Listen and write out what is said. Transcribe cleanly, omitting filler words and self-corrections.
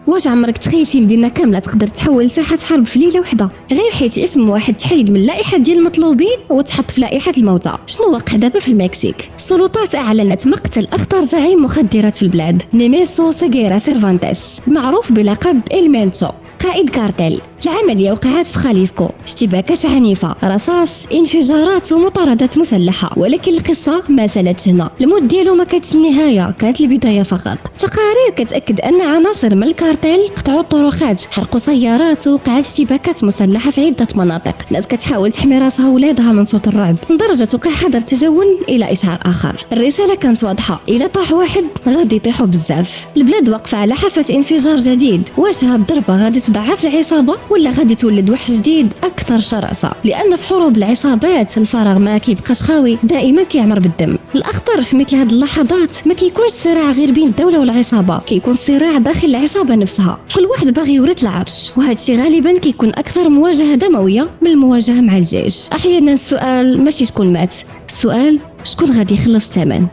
واش عمرك تخيلتي مدينه كامله تقدر تحول لساحه حرب في ليله واحده غير حيت اسم واحد تحيد من اللائحه ديال المطلوبين وتحط في لائحه الموتى؟ شنو وقع دابا في المكسيك؟ السلطات اعلنت مقتل اخطر زعيم مخدرات في البلاد، نيميسو سيغيرا سيرفانتيس، معروف بلقب إلمينتشو، قائد كارتيل. العملية وقعت في خاليسكو، اشتباكات عنيفة، رصاص، انفجارات ومطاردات مسلحة، ولكن القصة ما سالتش هنا. الموت ديالو ما كانتش النهاية، كانت البداية فقط. تقارير كتأكد أن عناصر من الكارتيل قطعوا الطرقات، حرقوا سيارات، ووقعت اشتباكات مسلحة في عدة مناطق. الناس كتحاول تحمي راسها ولادها من صوت الرعب، لدرجة توقع حظر تجول إلى إشعار آخر. الرسالة كانت واضحة، إذا طاح واحد غادي يطيحوا بزاف. البلاد واقفة على حافة انفجار جديد. واش هاد الضربة غادي تضعف العصابة ولا غادي تولد وحش جديد اكثر شراسه؟ لان في حروب العصابات الفراغ ما كيبقاش خاوي، دائما كيعمر بالدم. الاخطر في مثل هذه اللحظات ما كيكونش صراع غير بين الدوله والعصابه، كيكون صراع داخل العصابه نفسها. كل واحد باغي يورث العرش، وهذا الشيء غالبا كيكون اكثر مواجهه دمويه من المواجهه مع الجيش. احيانا السؤال ماشي شكون مات، السؤال شكون غادي يخلص الثمن.